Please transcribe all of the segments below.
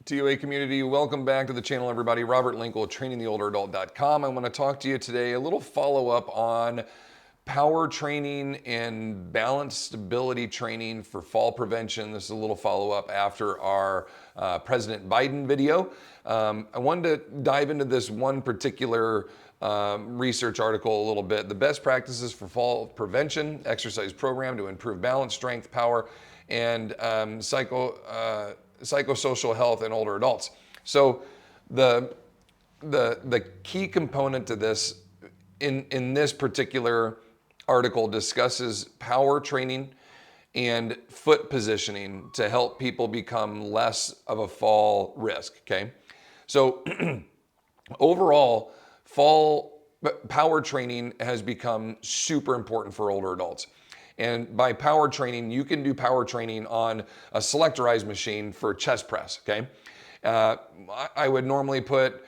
TOA community, welcome back to the channel, everybody. Robert Linkle, trainingtheolderadult.com. I want to talk to you today a little follow-up on power training and balance stability training for fall prevention. This is a little follow-up after our President Biden video. I wanted to dive into this one particular research article a little bit. The best practices for fall prevention exercise program to improve balance, strength, power, and psychosocial health in older adults. So the key component to this in this particular article discusses power training and foot positioning to help people become less of a fall risk, okay? So overall, fall power training has become super important for older adults. And by power training, you can do power training on a selectorized machine for chest press, okay? I would normally put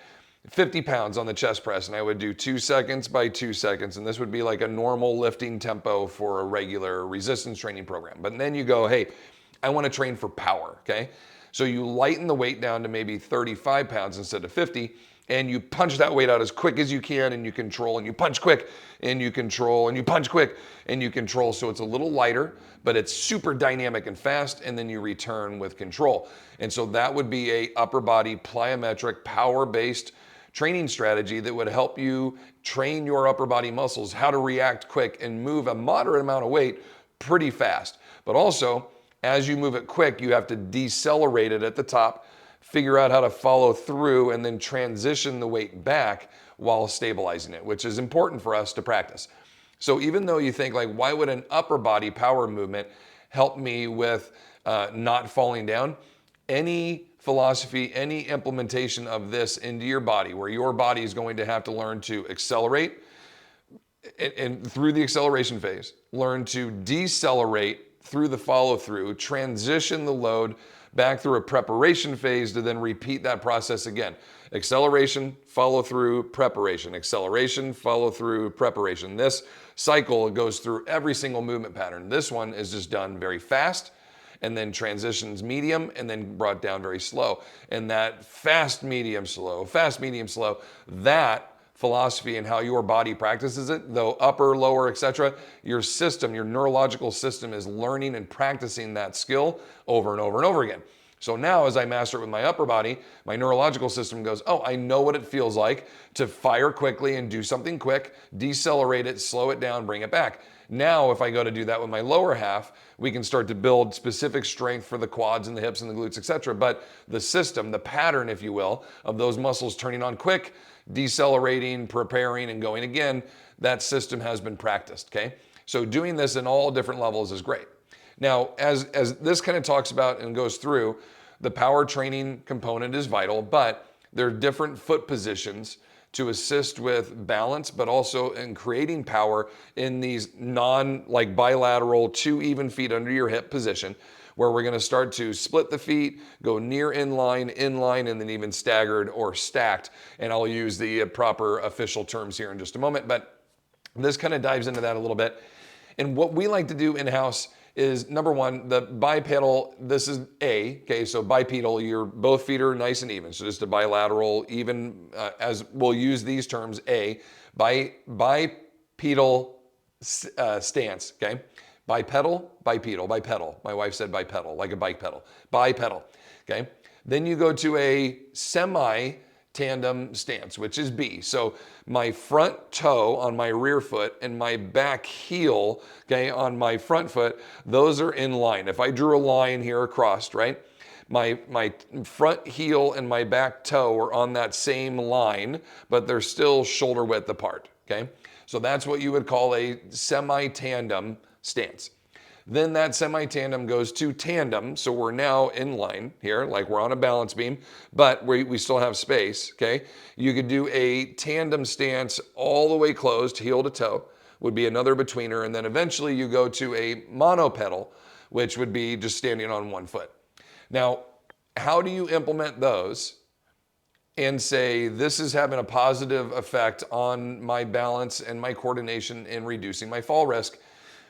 50 pounds on the chest press and I would do 2 seconds by 2 seconds. And this would be like a normal lifting tempo for a regular resistance training program. But then you go, hey, I want to train for power, okay? So you lighten the weight down to maybe 35 pounds instead of 50. And you punch that weight out as quick as you can and you control, and you punch quick and you control, and you punch quick and you control. So it's a little lighter, but it's super dynamic and fast, and then you return with control. And so that would be a upper body plyometric power-based training strategy that would help you train your upper body muscles how to react quick and move a moderate amount of weight pretty fast. But also, as you move it quick, you have to decelerate it at the top, figure out how to follow through, and then transition the weight back while stabilizing it, which is important for us to practice. So even though you think like, why would an upper body power movement help me with not falling down? Any philosophy, any implementation of this into your body, where your body is going to have to learn to accelerate and through the acceleration phase, learn to decelerate through the follow through, transition the load back through a preparation phase to then repeat that process again. Acceleration, follow through, preparation. Acceleration, follow through, preparation. This cycle goes through every single movement pattern. This one is just done very fast and then transitions medium and then brought down very slow. And that fast, medium, slow, that philosophy and how your body practices it, though upper, lower, etc., your system, your neurological system is learning and practicing that skill over and over and over again. So now as I master it with my upper body, my neurological system goes, oh, I know what it feels like to fire quickly and do something quick, decelerate it, slow it down, bring it back. Now, if I go to do that with my lower half, we can start to build specific strength for the quads and the hips and the glutes, etc. But the system, the pattern, if you will, of those muscles turning on quick, decelerating, preparing, and going again, that system has been practiced, okay? So doing this in all different levels is great. Now, as this kind of talks about and goes through, the power training component is vital, but there are different foot positions to assist with balance, but also in creating power in these bilateral 2 even feet under your hip position, where we're going to start to split the feet, go near inline, and then even staggered or stacked. And I'll use the proper official terms here in just a moment, but this kind of dives into that a little bit. And what we like to do in-house is, number one, the bipedal, this is A, okay, so bipedal, both feet are nice and even, so just a bilateral, even, as we'll use these terms, A, bipedal stance, okay? Bipedal, bipedal. My wife said bipedal, like a bike pedal. Bipedal, okay? Then you go to a semi-tandem stance, which is B. So my front toe on my rear foot and my back heel, okay, on my front foot, those are in line. If I drew a line here across, right? My front heel and my back toe are on that same line, but they're still shoulder width apart, okay? So that's what you would call a semi-tandem stance. Then that semi-tandem goes to tandem, so we're now in line here, like we're on a balance beam, but we still have space, okay? You could do a tandem stance all the way closed, heel to toe, would be another betweener, and then eventually you go to a monopedal, which would be just standing on one foot. Now, how do you implement those and say, this is having a positive effect on my balance and my coordination in reducing my fall risk,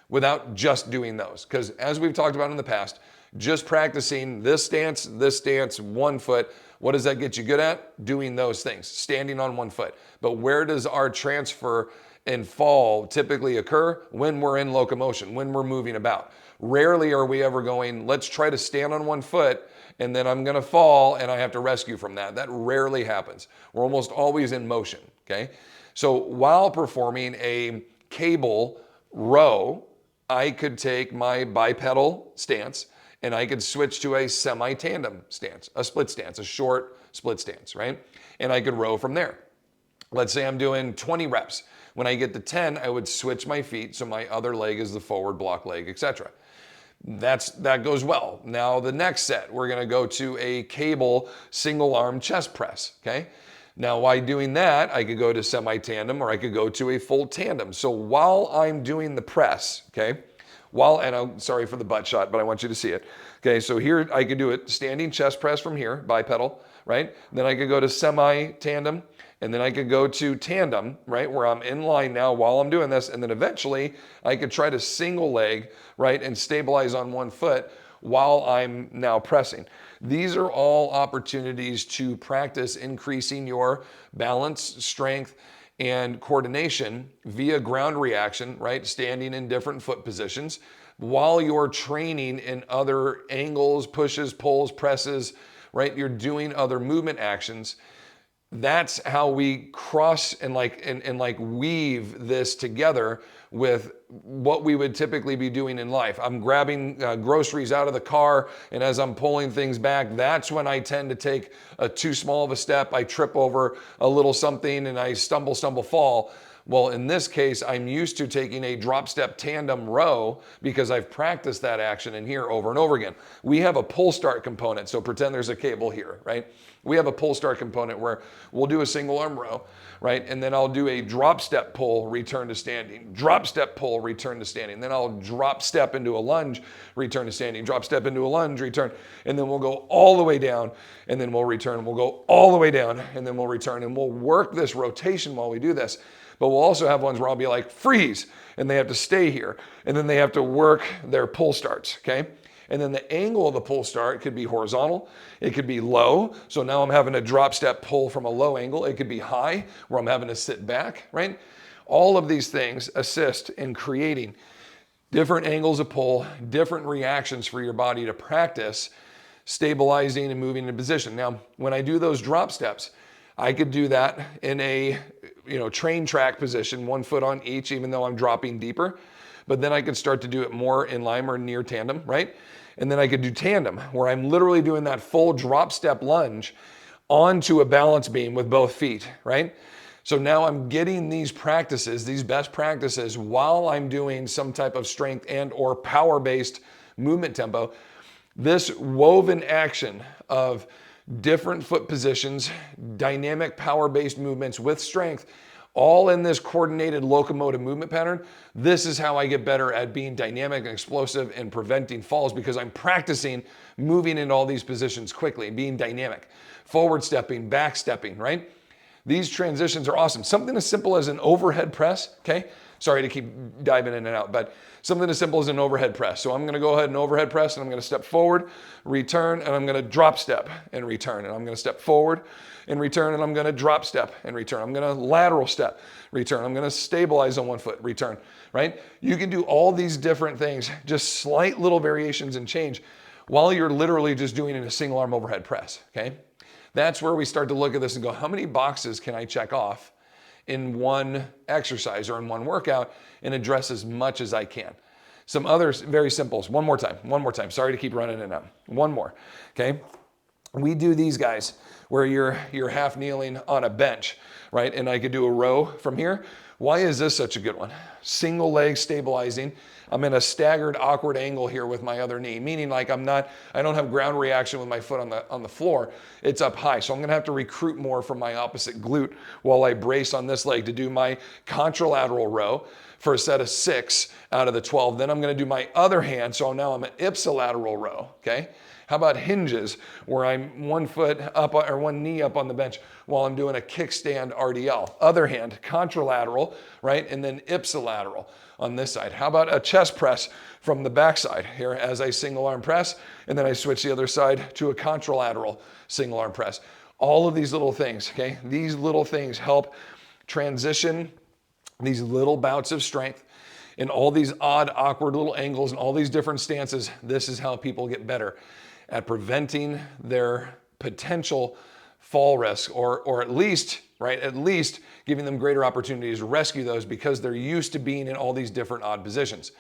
without just doing those? Because as we've talked about in the past, just practicing this stance, 1 foot. What does that get you good at? Doing those things, standing on 1 foot. But where does our transfer and fall typically occur? When we're in locomotion, when we're moving about. Rarely are we ever going, let's try to stand on 1 foot and then I'm gonna fall and I have to rescue from that. That rarely happens. We're almost always in motion, okay? So while performing a cable row, I could take my bipedal stance and I could switch to a semi-tandem stance, a split stance, a short split stance, right? And I could row from there. Let's say I'm doing 20 reps. When I get to 10, I would switch my feet so my other leg is the forward block leg, etc. That goes well. Now the next set, we're gonna go to a cable single arm chest press, okay? Now while doing that, I could go to semi-tandem or I could go to a full tandem. So while I'm doing the press, okay, and I'm sorry for the butt shot, but I want you to see it. Okay, so here I could do it standing chest press from here, bipedal, right? Then I could go to semi-tandem, and then I could go to tandem, right, where I'm in line now while I'm doing this, and then eventually I could try to single leg, right, and stabilize on 1 foot while I'm now pressing. These are all opportunities to practice increasing your balance, strength, and coordination via ground reaction, right? Standing in different foot positions while you're training in other angles, pushes, pulls, presses, right? You're doing other movement actions. That's how we cross and weave this together with what we would typically be doing in life. I'm grabbing groceries out of the car, and as I'm pulling things back, that's when I tend to take a too small of a step. I trip over a little something and I stumble, fall. Well, in this case, I'm used to taking a drop step tandem row because I've practiced that action in here over and over again. We have a pull start component, so pretend there's a cable here, right? We have a pull start component where we'll do a single arm row, right? And then I'll do a drop step pull, return to standing, drop step pull, return to standing. Then I'll drop step into a lunge, return to standing, drop step into a lunge, return. And then we'll go all the way down and then we'll return. We'll go all the way down and then we'll return. And we'll work this rotation while we do this. But we'll also have ones where I'll be like, freeze, and they have to stay here. And then they have to work their pull starts, okay? And then the angle of the pull start could be horizontal, it could be low. So now I'm having a drop step pull from a low angle. It could be high, where I'm having to sit back, right? All of these things assist in creating different angles of pull, different reactions for your body to practice stabilizing and moving in position. Now, when I do those drop steps, I could do that in a train track position, 1 foot on each, even though I'm dropping deeper. But then I could start to do it more in line or near tandem, right? And then I could do tandem, where I'm literally doing that full drop step lunge onto a balance beam with both feet, right? So now I'm getting these practices, these best practices, while I'm doing some type of strength and or power-based movement tempo. This woven action of different foot positions, dynamic power-based movements with strength, all in this coordinated locomotive movement pattern. This is how I get better at being dynamic and explosive and preventing falls, because I'm practicing moving in all these positions quickly and being dynamic. Forward stepping, back stepping, right? These transitions are awesome. Something as simple as an overhead press, okay? Sorry to keep diving in and out, but something as simple as an overhead press. So I'm gonna go ahead and overhead press, and I'm gonna step forward, return, and I'm gonna drop step and return. And I'm gonna step forward and return, and I'm gonna drop step and return. I'm gonna lateral step, return. I'm gonna stabilize on 1 foot, return, right? You can do all these different things, just slight little variations and change, while you're literally just doing it in a single arm overhead press, okay? That's where we start to look at this and go, how many boxes can I check off in one exercise or in one workout and address as much as I can? Some others, very simple. One more time. Sorry to keep running it out. One more, okay? We do these guys where you're half kneeling on a bench, right? And I could do a row from here. Why is this such a good one? Single leg stabilizing. I'm in a staggered, awkward angle here with my other knee, meaning like I don't have ground reaction with my foot on the floor. It's up high. So I'm gonna have to recruit more from my opposite glute while I brace on this leg to do my contralateral row for a set of 6 out of the 12. Then I'm gonna do my other hand. So now I'm an ipsilateral row, okay? How about hinges, where I'm one foot up or one knee up on the bench while I'm doing a kickstand RDL? Other hand, contralateral, right? And then ipsilateral on this side. How about a chest press from the backside here as I single arm press, and then I switch the other side to a contralateral single arm press. All of these little things, okay? These little things help transition these little bouts of strength in all these odd, awkward little angles and all these different stances. This is how people get better at preventing their potential fall risk, or at least, right, at least giving them greater opportunities to rescue those because they're used to being in all these different odd positions.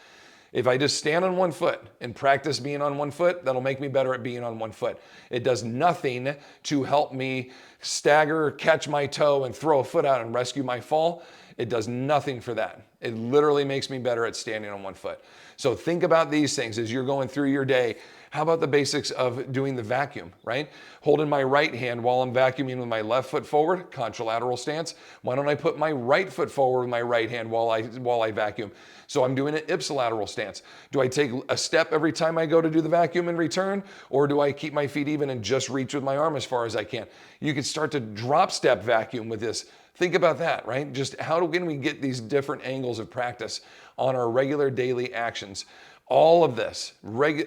If I just stand on one foot and practice being on one foot, that'll make me better at being on one foot. It does nothing to help me stagger, catch my toe, and throw a foot out and rescue my fall. It does nothing for that. It literally makes me better at standing on one foot. So think about these things as you're going through your day. How about the basics of doing the vacuum, right? Holding my right hand while I'm vacuuming with my left foot forward, contralateral stance. Why don't I put my right foot forward with my right hand while I vacuum? So I'm doing an ipsilateral stance. Do I take a step every time I go to do the vacuum and return? Or do I keep my feet even and just reach with my arm as far as I can? You could start to drop step vacuum with this. Think about that, right? Just how can we get these different angles of practice on our regular daily actions? All of this,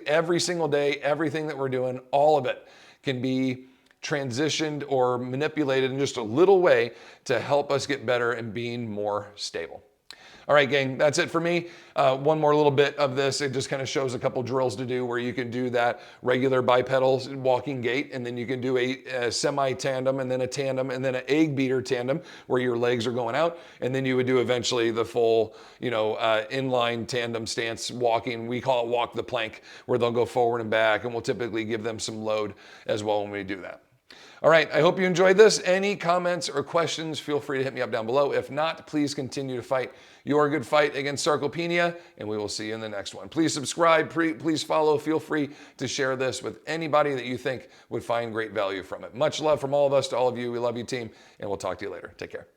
every single day, everything that we're doing, all of it can be transitioned or manipulated in just a little way to help us get better and being more stable. All right, gang, that's it for me. One more little bit of this. It just kind of shows a couple drills to do where you can do that regular bipedal walking gait, and then you can do a semi-tandem, and then a tandem, and then an egg beater tandem where your legs are going out, and then you would do eventually the full, inline tandem stance walking. We call it walk the plank, where they'll go forward and back, and we'll typically give them some load as well when we do that. All right, I hope you enjoyed this. Any comments or questions, feel free to hit me up down below. If not, please continue to fight your good fight against sarcopenia, and we will see you in the next one. Please subscribe, please follow. Feel free to share this with anybody that you think would find great value from it. Much love from all of us to all of you. We love you, team, and we'll talk to you later. Take care.